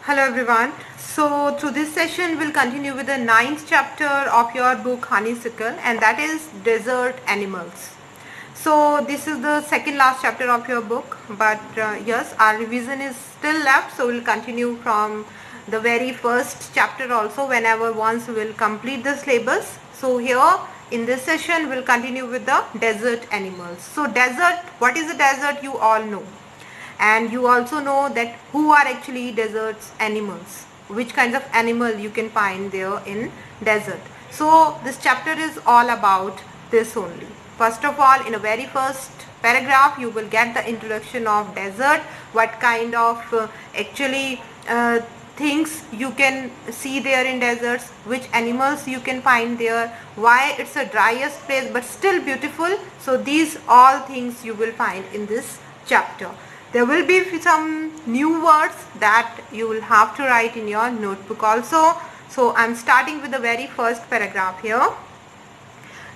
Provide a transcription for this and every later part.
Hello everyone. So through this session we'll continue with the ninth chapter of your book Honeysuckle, and that is desert animals. So this is the second last chapter of your book, but yes, our revision is still left, so we'll continue from the very first chapter also whenever once we'll complete the syllabus. So here in this session we'll continue with the desert animals. So desert, what is a desert, you all know, and you also know that who are actually deserts animals, which kinds of animal you can find there in desert. So this chapter is all about this only. First of all, in a very first paragraph you will get the introduction of desert, what kind of actually things you can see there in deserts, which animals you can find there, why it's a driest place but still beautiful. So these all things you will find in this chapter. There will be some new words that you will have to write in your notebook also. So I'm starting with the very first paragraph here.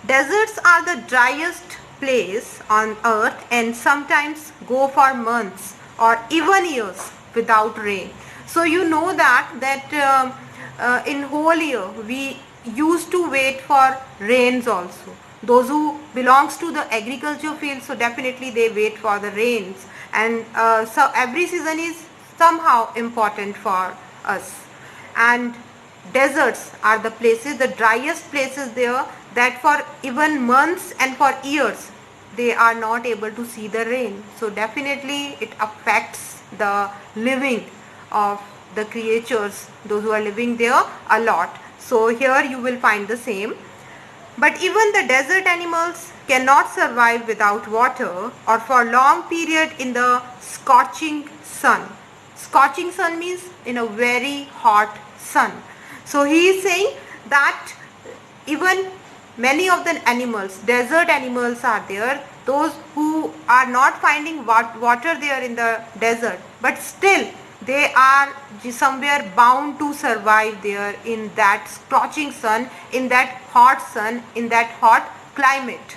Deserts are the driest place on earth and sometimes go for months or even years without rain. So you know that in whole year we used to wait for rains also. Those who belongs to the agriculture field, so definitely they wait for the rains, and so every season is somehow important for us. And deserts are the places, the driest places there, that for even months and for years they are not able to see the rain. So definitely it affects the living of the creatures, those who are living there, a lot. So here you will find the same. But even the desert animals cannot survive without water or for long period in the scorching sun. Scorching sun means in a very hot sun. So he is saying that even many of the animals, desert animals are there, those who are not finding water there in the desert, but still they are somewhere bound to survive there in that scorching sun, in that hot sun, in that hot climate.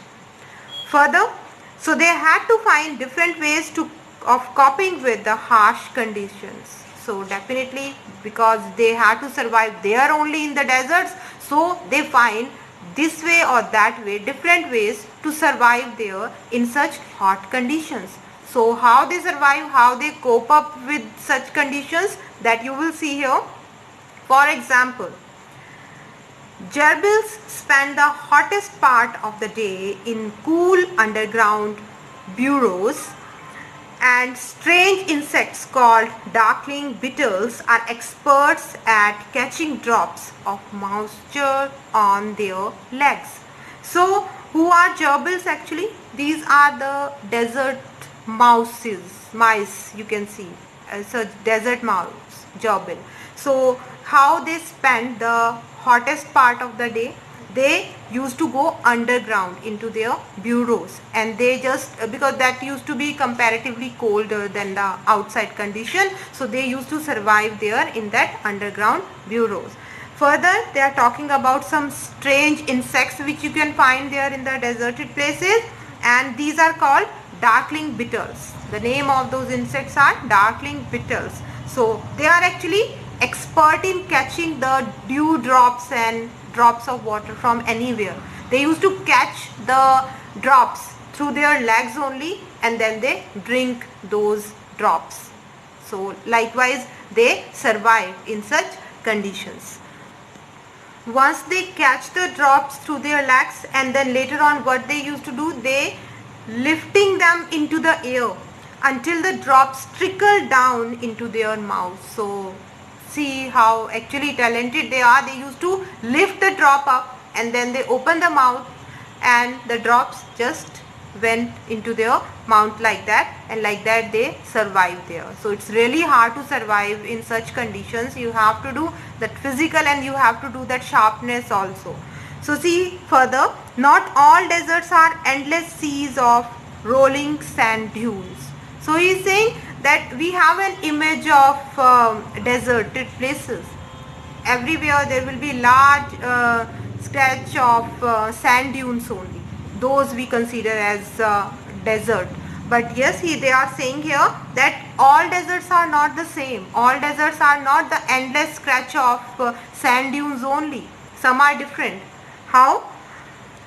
Further, so they had to find different ways of coping with the harsh conditions. So definitely, because they had to survive there only in the deserts, so they find this way or that way, different ways to survive there in such hot conditions. So how they survive, how they cope up with such conditions, that you will see here. For example, gerbils spend the hottest part of the day in cool underground burrows, and strange insects called darkling beetles are experts at catching drops of moisture on their legs. So who are gerbils actually? These are the desert mice you can see. So desert mouse, gerbil. So how they spend the hottest part of the day? They used to go underground into their burrows, and they just, because that used to be comparatively colder than the outside condition, so they used to survive there in that underground burrows. Further, they are talking about some strange insects which you can find there in the deserted places, and these are called darkling beetles. The name of those insects are darkling beetles. So they are actually expert in catching the dew drops and drops of water from anywhere. They used to catch the drops through their legs only, and then they drink those drops. So likewise they survive in such conditions. Once they catch the drops through their legs, and then later on what they used to do, they lifting them into the air until the drops trickle down into their mouth. So see how actually talented they are. They used to lift the drop up and then they open the mouth and the drops just went into their mouth like that, and like that they survive there. So it's really hard to survive in such conditions. You have to do that physical, and you have to do that sharpness also. So see further, not all deserts are endless seas of rolling sand dunes. So he is saying that we have an image of deserted places. Everywhere there will be large stretch of sand dunes only. Those we consider as desert. But yes, they are saying here that all deserts are not the same. All deserts are not the endless stretch of sand dunes only. Some are different. How?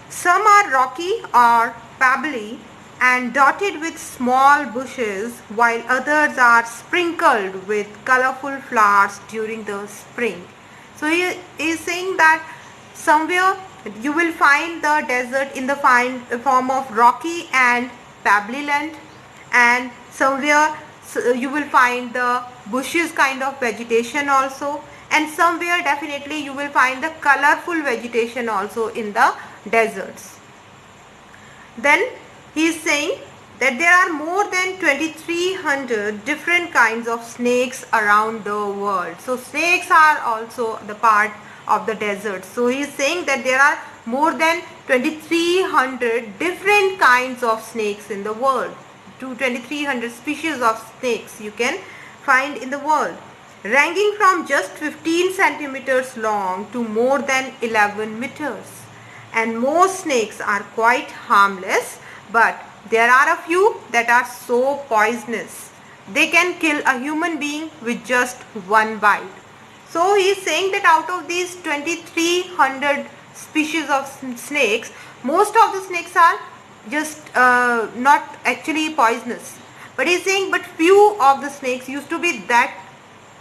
Some are rocky or pebbly and dotted with small bushes, while others are sprinkled with colorful flowers during the spring. So he is saying that somewhere you will find the desert in the form of rocky and pebbly land, and somewhere you will find the bushes kind of vegetation also, and somewhere definitely you will find the colorful vegetation also in the deserts. Then he is saying that there are more than 2300 different kinds of snakes around the world. So snakes are also the part of the desert. So he is saying that there are more than 2300 different kinds of snakes in the world. 2300 species of snakes you can find in the world, ranging from just 15 centimeters long to more than 11 meters. And most snakes are quite harmless, but there are a few that are so poisonous. They can kill a human being with just one bite. So he is saying that out of these 2300 species of snakes, most of the snakes are just not actually poisonous. But he is saying but few of the snakes used to be that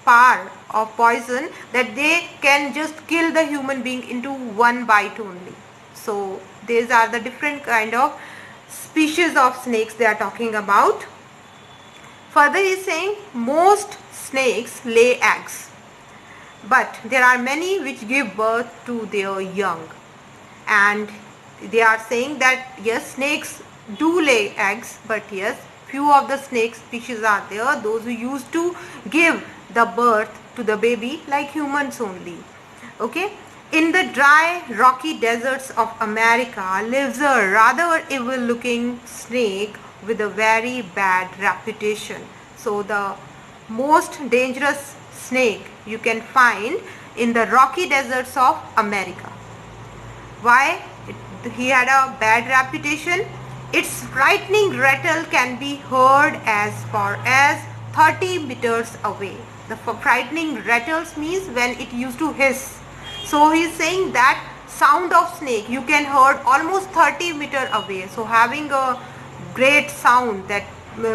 power of poison that they can just kill the human being into one bite only. So these are the different kind of species of snakes they are talking about. Further he is saying most snakes lay eggs, but there are many which give birth to their young. And they are saying that yes, snakes do lay eggs, but yes, few of the snake species are there, those who used to give the birth to the baby like humans only. Okay. In the dry, rocky deserts of America lives a rather evil-looking snake with a very bad reputation. So the most dangerous snake you can find in the rocky deserts of America. Why? He had a bad reputation. Its frightening rattle can be heard as far as 30 meters away. The frightening rattles means when it used to hiss. So he is saying that sound of snake you can hear almost 30 meter away. So having a great sound, that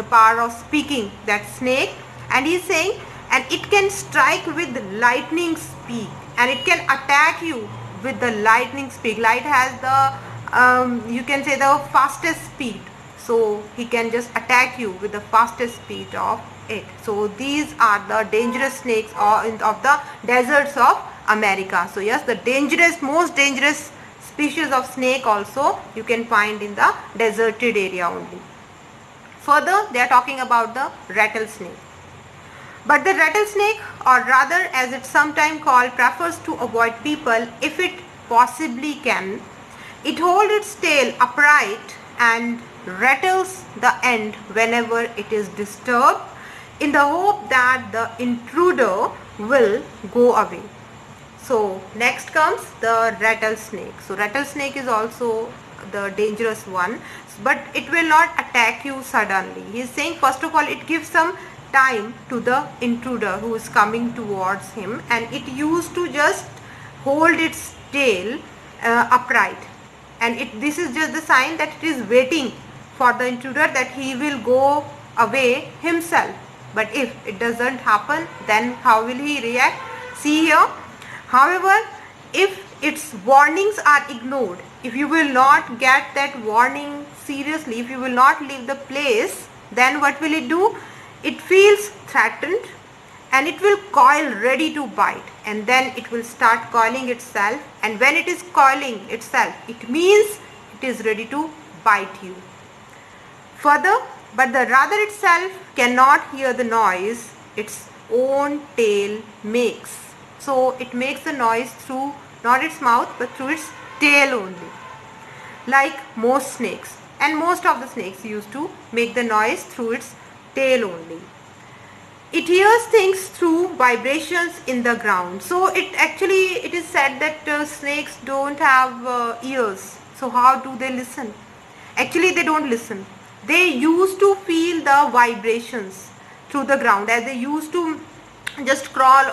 power of speaking, that snake. And he is saying, and it can strike with lightning speed, and it can attack you with the lightning speed. Light has the you can say the fastest speed, so he can just attack you with the fastest speed of it. So these are the dangerous snakes of the deserts of America. So yes, the most dangerous species of snake also you can find in the deserted area only. Further, they are talking about the rattlesnake. But the rattlesnake, or rather as it's sometimes called, prefers to avoid people if it possibly can. It holds its tail upright and rattles the end whenever it is disturbed, in the hope that the intruder will go away. So next comes the rattlesnake. So rattlesnake is also the dangerous one, but it will not attack you suddenly. He is saying first of all it gives some time to the intruder who is coming towards him, and it used to just hold its tail upright, and this is just the sign that it is waiting for the intruder, that he will go away himself. But if it doesn't happen, then how will he react? See here. However, if its warnings are ignored, if you will not get that warning seriously, if you will not leave the place, then what will it do? It feels threatened and it will coil ready to bite, and then it will start coiling itself, and when it is coiling itself, it means it is ready to bite you. Further, but the rudder itself cannot hear the noise its own tail makes. So it makes the noise through not its mouth but through its tail only, like most snakes. And most of the snakes used to make the noise through its tail only. It hears things through vibrations in the ground. So it is said that snakes don't have ears. So how do they listen? Actually they don't listen. they used to feel the vibrations through the ground, as they used to just crawl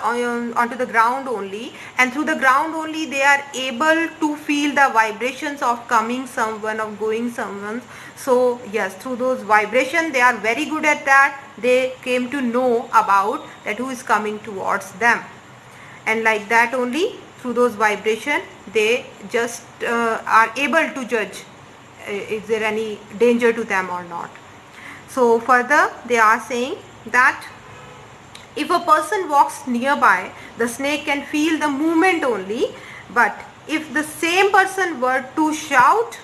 onto the ground only, and through the ground only they are able to feel the vibrations of coming someone, of going someone. So yes, through those vibrations they are very good at that. They came to know about that who is coming towards them, and like that only through those vibrations they just are able to judge is there any danger to them or not. So further they are saying that if a person walks nearby, the snake can feel the movement only, but if the same person were to shout,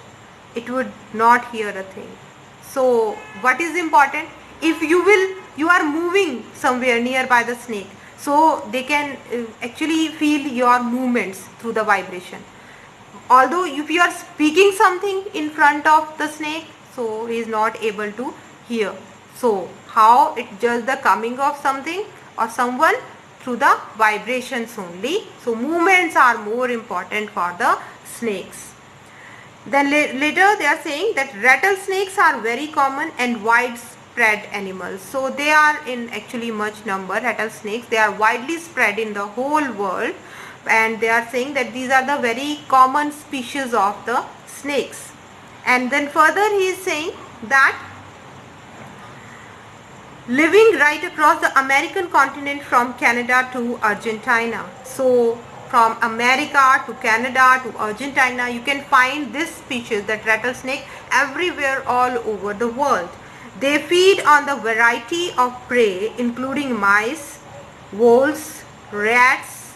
it would not hear a thing. So what is important? If you are moving somewhere nearby the snake, so they can actually feel your movements through the vibration. Although if you are speaking something in front of the snake, so he is not able to hear. So how it judges the coming of something or someone? Through the vibrations only. So movements are more important for the snakes. Then later they are saying that rattlesnakes are very common and widespread animals. So they are in actually much number, rattlesnakes. They are widely spread in the whole world, and they are saying that these are the very common species of the snakes. And then further he is saying that living right across the American continent from Canada to Argentina. So from America to Canada to Argentina, you can find this species, that rattlesnake, everywhere all over the world. They feed on the variety of prey including mice, voles, rats,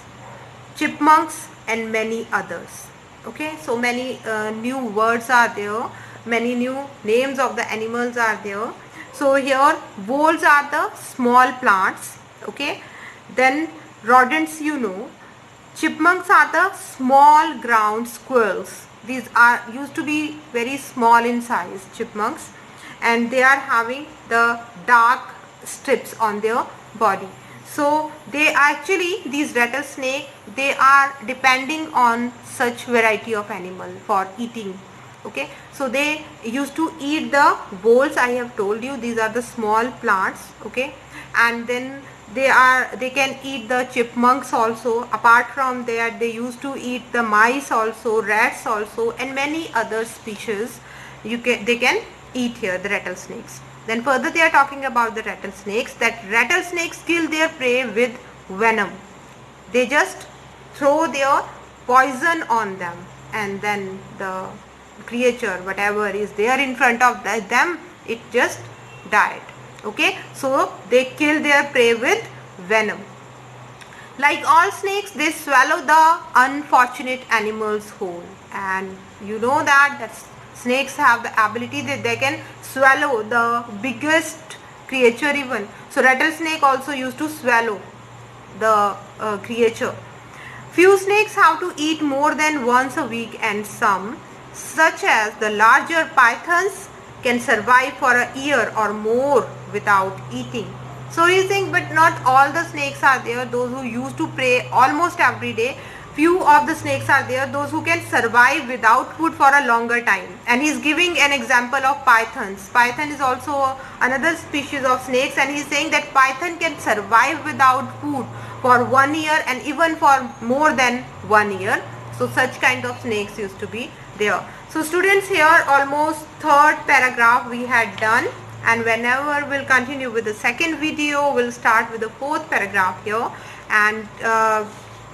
chipmunks and many others. Okay, so many new words are there, many new names of the animals are there. So here voles are the small plants, okay. Then rodents, chipmunks are the small ground squirrels. These are used to be very small in size, chipmunks, and they are having the dark strips on their body. So they actually, these rattlesnake, they are depending on such variety of animal for eating. Okay, so they used to eat the voles, I have told you, these are the small plants, okay, and then they can eat the chipmunks also. Apart from that, they used to eat the mice also, rats also, and many other species they can eat here, the rattlesnakes. Then further they are talking about the rattlesnakes, that rattlesnakes kill their prey with venom. They just throw their poison on them, and then the creature, whatever is there in front of them, it just died. Okay, so they kill their prey with venom. Like all snakes, they swallow the unfortunate animals whole, and you know that snakes have the ability that they can swallow the biggest creature even. So rattlesnake also used to swallow the creature. Few snakes have to eat more than once a week, and some, such as the larger pythons, can survive for a year or more without eating. So you think, but not all the snakes are there, those who used to prey almost every day. Few of the snakes are there, those who can survive without food for a longer time. And he is giving an example of pythons. Python is also another species of snakes, and he is saying that python can survive without food for 1 year and even for more than 1 year. So such kind of snakes used to be there. So students, here almost third paragraph we had done, and whenever we'll continue with the second video, we'll start with the fourth paragraph here, and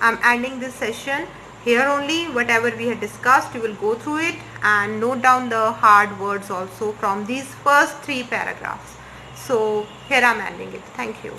I'm ending this session here only. Whatever we had discussed, you will go through it and note down the hard words also from these first 3 paragraphs. So here I'm ending it. Thank you.